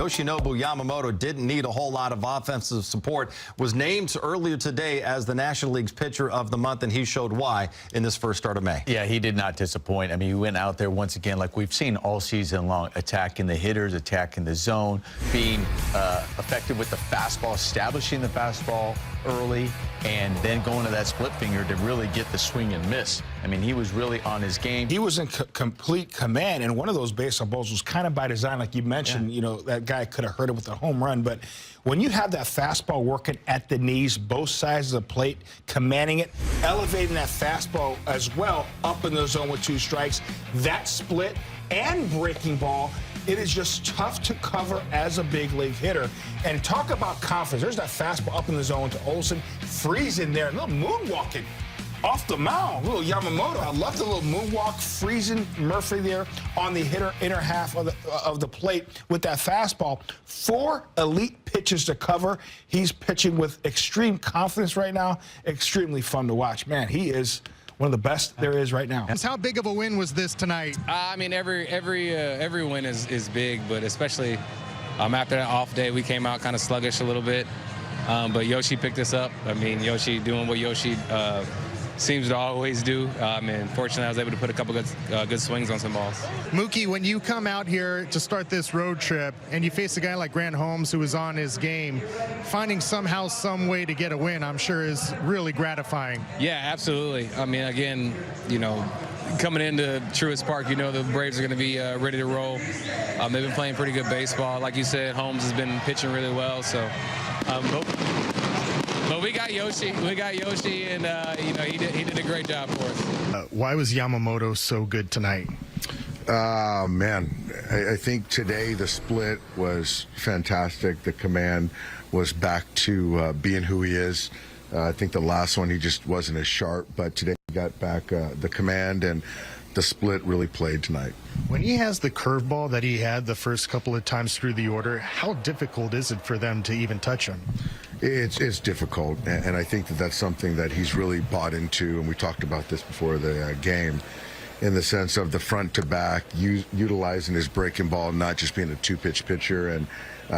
Yoshinobu Yamamoto didn't need a whole lot of offensive support, was named earlier today as the National League's Pitcher of the Month, and he showed why in this first start of May. Yeah, he did not disappoint. I mean, he went out there once again, like we've seen all season long, attacking the hitters, attacking the zone, being effective with the fastball, establishing the fastball early, and then going to that split finger to really get the swing and miss. I mean, he was really on his game. He was in complete command, and one of those baseball balls was kind of by design, like you mentioned. Yeah. You know, that guy could have hurt it with a home run, but when you have that fastball working at the knees, both sides of the plate, commanding it, elevating that fastball as well up in the zone with 2 strikes, that split and breaking ball, it is just tough to cover as a big league hitter. And talk about confidence. There's that fastball up in the zone to Olsen, freezing there, a little moonwalking off the mound, little Yamamoto. I love the little moonwalk, freezing Murphy there on the hitter inner half of the plate with that fastball. 4 elite pitches to cover. He's pitching with extreme confidence right now. Extremely fun to watch. Man, he is one of the best there is right now. How big of a win was this tonight? I mean, every win is big, but especially after that off day, we came out kind of sluggish a little bit. But Yoshi picked us up. I mean, Yoshi doing what Yoshi seems to always do. And fortunately, I was able to put a couple good swings on some balls. Mookie, when you come out here to start this road trip and you face a guy like Grant Holmes who is on his game, finding somehow, some way to get a win, I'm sure is really gratifying. Yeah, absolutely. I mean, again, you know, coming into Truist Park, you know the Braves are going to be ready to roll. They've been playing pretty good baseball. Like you said, Holmes has been pitching really well. So, but we got Yoshi. We got Yoshi, and you know, he did a great job for us. Why was Yamamoto so good tonight? Man, I think today the split was fantastic. The command was back to being who he is. I think the last one he just wasn't as sharp, but today he got back the command, and the split really played tonight. When he has the curveball that he had the first couple of times through the order, how difficult is it for them to even touch him? It's difficult, and I think that that's something that he's really bought into, and we talked about this before the game, in the sense of the front to back, utilizing his breaking ball, not just being a 2-pitch pitcher, and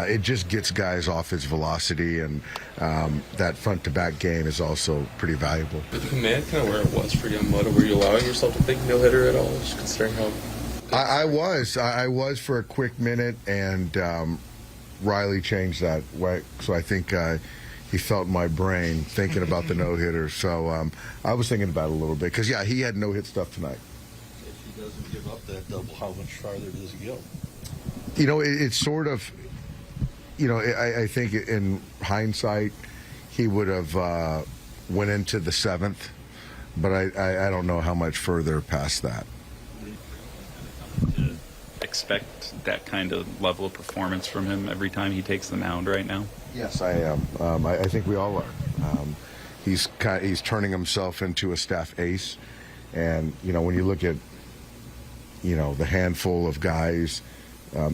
it just gets guys off his velocity, and that front to back game is also pretty valuable. Is the command kind of where it was for Yamamoto? Were you allowing yourself to think no hitter at all, just considering how? I was for a quick minute, and Riley changed that way, so I think he felt my brain thinking about the no-hitter. So I was thinking about it a little bit, because, yeah, he had no-hit stuff tonight. If he doesn't give up that double, how much farther does he go? You know, it's sort of, you know, I think in hindsight, he would have went into the 7th, but I don't know how much further past that. Expect that kind of level of performance from him every time he takes the mound right now? Yes, I am. I think we all are. He's turning himself into a staff ace, and you know, when you look at, you know, the handful of guys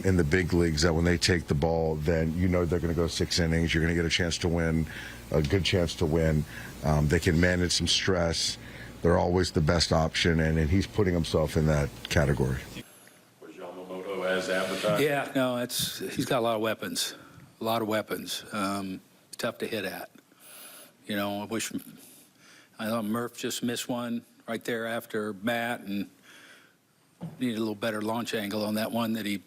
in the big leagues that when they take the ball, then you know they're going to go 6 innings. You're going to get a chance to win, a good chance to win. They can manage some stress. They're always the best option, and he's putting himself in that category. As advertised? Yeah, no, he's got a lot of weapons. A lot of weapons. It's tough to hit at. You know, I thought Murph just missed one right there after Matt, and needed a little better launch angle on that one that he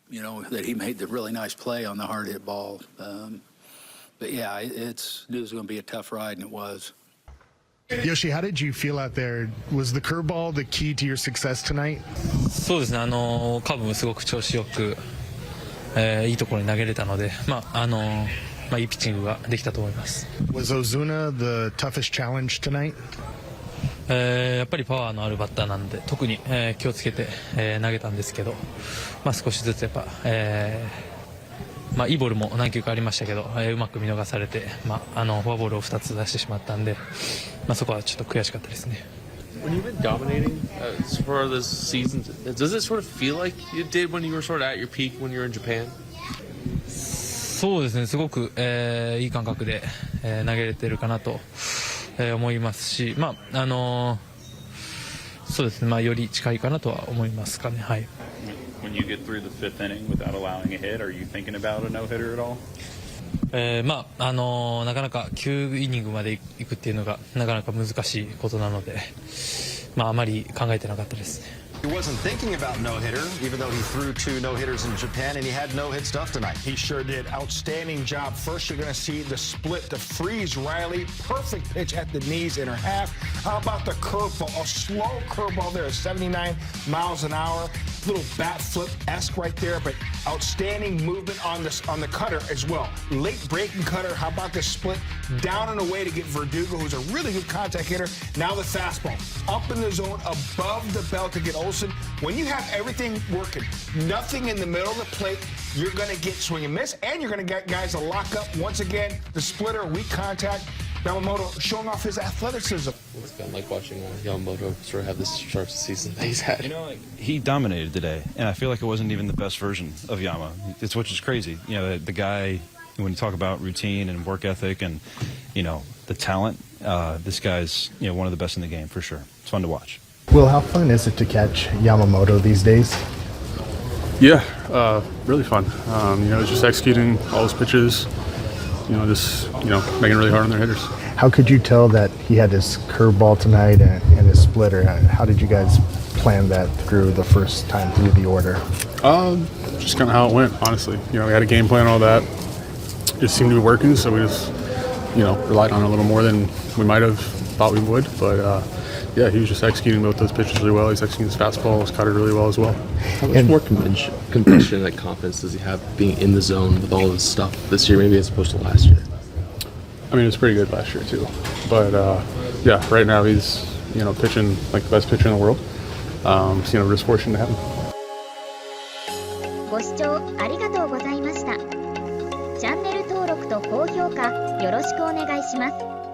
made the really nice play on the hard hit ball. But yeah, it was going to be a tough ride, and it was. Yoshi, how did you feel out there? Was the curveball the key to your success tonight? そうですね、カーブもすごく調子よく、いいところに投げれたので、いいピッチングができたと思います。Was Ozuna the toughest challenge tonight? やっぱりパワーのあるバッターなので、特に、気をつけて、投げたんですけど、少しずつやっぱ、いいボールも何球かありましたけど、うまく見逃されて、フォアボールを2つ出してしまったんで、そこはちょっと悔しかったですね。When you've been dominating for this season, does it sort of feel like you did when you were sort of at your peak when you were in Japan? そうですね、すごく、いい感覚で、投げれてるかなと、思いますし、そうですね、より近いかなとは思いますかね。はい。When you get through the fifth inning without allowing a hit, are you thinking about a no-hitter at all? なかなか9イニングまで行くっていうのがなかなか難しいことなので、あまり考えてなかったですね。He wasn't thinking about no-hitter, even though he threw 2 no-hitters in Japan, and he had no-hit stuff tonight. He sure did. Outstanding job. First, you're going to see the split, the freeze Riley. Perfect pitch at the knees in her half. How about the curveball? A slow curveball there at 79 miles an hour. Little bat flip-esque right there, but outstanding movement on the cutter as well. Late breaking cutter. How about the split down and away to get Verdugo, who's a really good contact hitter. Now the fastball up in the zone above the belt to get Olsen. When you have everything working, nothing in the middle of the plate, you're going to get swing and miss, and you're going to get guys to lock up. Once again, the splitter, weak contact. Yamamoto showing off his athleticism. What's it been like watching Yamamoto sort of have this sharp season that he's had? You know, he dominated today, and I feel like it wasn't even the best version of Yama. It's which is crazy. You know, the guy, when you talk about routine and work ethic and, you know, the talent, this guy's, you know, one of the best in the game for sure. It's fun to watch. Will, how fun is it to catch Yamamoto these days? Yeah, really fun. You know, just executing all his pitches, you know, making it really hard on their hitters. How could you tell that he had his curveball tonight and his splitter? How did you guys plan that through the first time through the order? Just kind of how it went, honestly. You know, we had a game plan, all that. It seemed to be working, so we just, you know, relied on it a little more than we might have thought we would. But, yeah, he was just executing both those pitches really well. He's executing his fastball, his cutter really well as well. How much more conviction and confidence does he have being in the zone with all this stuff this year, maybe as opposed to last year? I mean, it was pretty good last year too. But, yeah, right now he's, you know, pitching like the best pitcher in the world. So, you know, we're just fortunate to have him. ご視聴ありがとうございました。チャンネル登録と高評価よろしくお願いします。